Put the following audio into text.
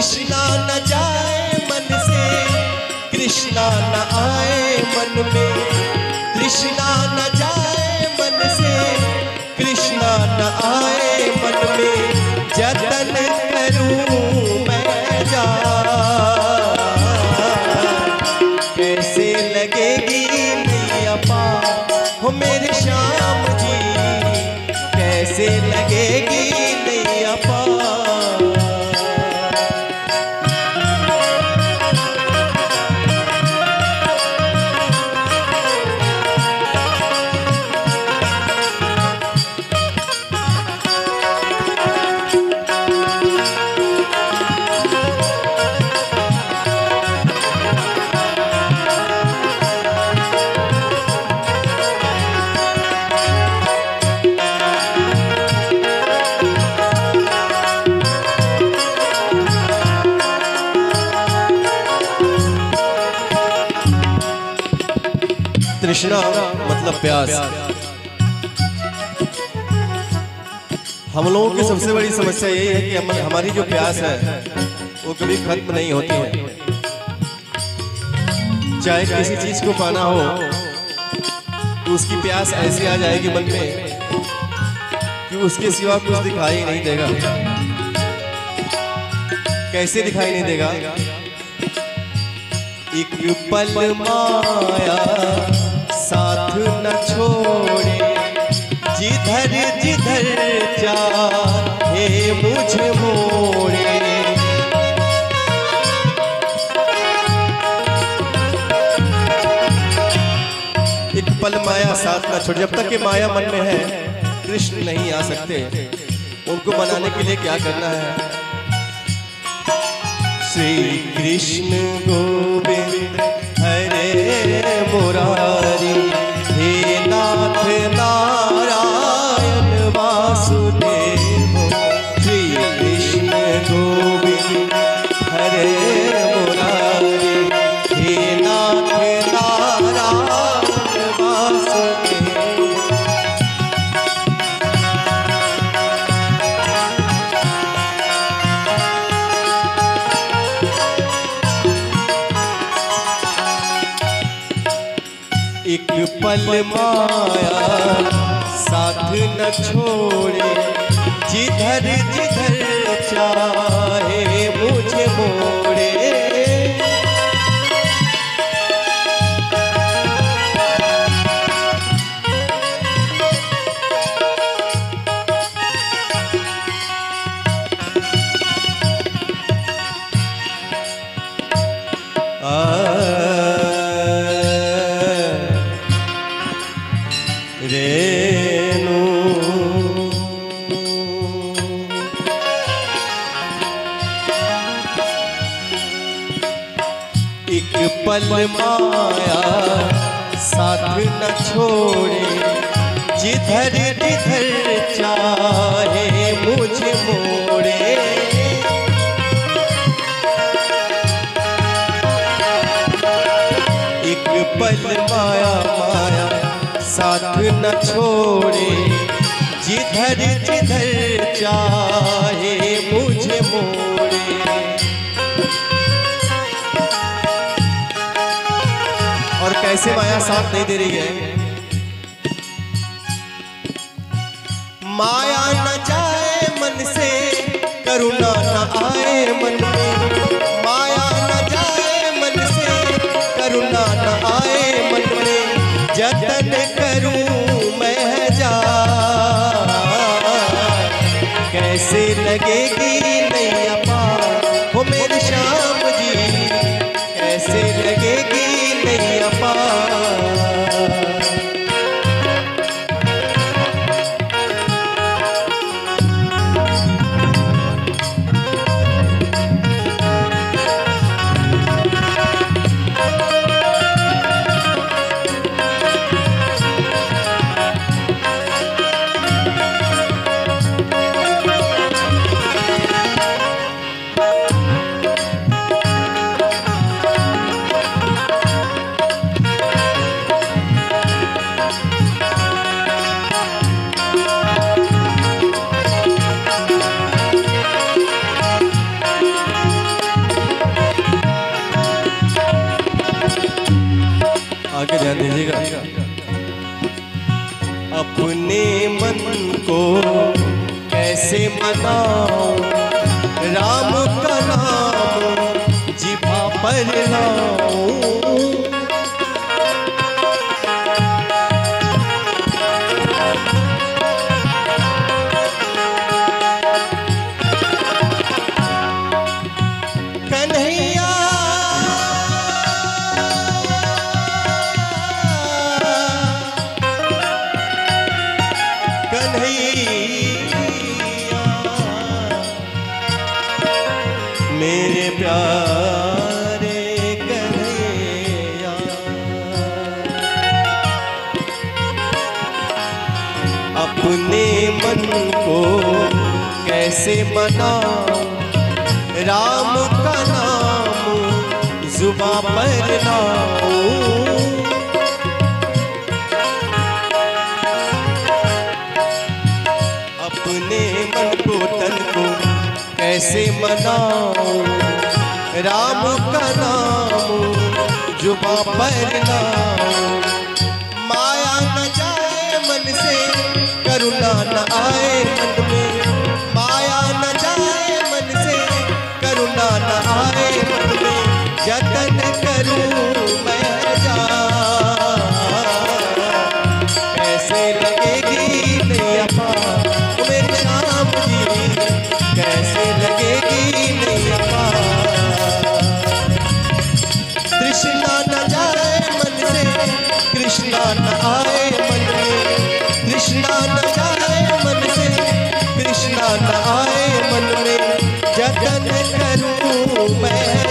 तृष्णा न जाए मन से, कृष्णा न आए मन में। तृष्णा न जाए मन से, कृष्णा न आए मन में। जतन करूं मैं जा, कैसे लगेगी नैया पार हो मेरे श्याम जी, कैसे लगेगी नैया पार। तृष्णा मतलब प्यास। हम लोगों की सबसे बड़ी समस्या यही है कि हमारी जो प्यास है वो कभी खत्म नहीं होती है। चाहे किसी चीज को पाना हो तो उसकी प्यास ऐसी आ जाएगी मन में कि उसके सिवा कुछ दिखाई नहीं देगा। कैसे दिखाई नहीं देगा? एक पल माया साथ न छोड़े, जिधर जिधर चाहे मुझे मोड़े। एक पल माया साथ न छोड़े। जब तक ये माया मन में है कृष्ण नहीं आ सकते। उनको बनाने के लिए क्या करना है? श्री कृष्ण गोविंद हरे मुरारी, हे नाथ नारायण वासुदेव। श्री कृष्ण गोविंद हरे मुरारी, हे नाथ नारायण वासुदेव। एक पल माया साथ न छोड़े, जिधर जिधर चाहे मुझे मोड़े। रेणु एक पल माया साथ न छोड़े, जिधर जिधर चाहे मुझे मोड़े। एक पल माया माया साथ न छोड़े, जिधर जिधर चाहे मुझे मोड़े। और कैसे माया साथ नहीं दे रही है? माया न जाए मन से, करुणा न आए मन में। माया न जाए मन से, करुणा न आए मन में। जतन करूं मैं जा, कैसे लगेगी नैया पार हो मेरे श्याम जी, कैसे लगेगी नैया पार। अपने मन को कैसे मनाऊं, राम का नाम जिभा पर लाऊं। कन्हैया मेरे प्यारे कन्हैया, अपने मन को कैसे मनाऊं, राम का नाम जुबां पर लाऊं। अपने मन को तन को कैसे मनाऊं, राम का नाम जुबां पर लाऊं। माया न जाए मन से, करुणा न आए मन में, माया न जाए मन से, करुणा न आए मन में। जतन करूं मैं जा, कैसे लगेगी नैया पार मेरे श्याम जी, कैसे लगेगी नैया पार। तृष्णा न जाए मन से, कृष्णा न आए मन में, तृष्णा न जाए मन से, कृष्णा न आए मन में। जतन करूं मैं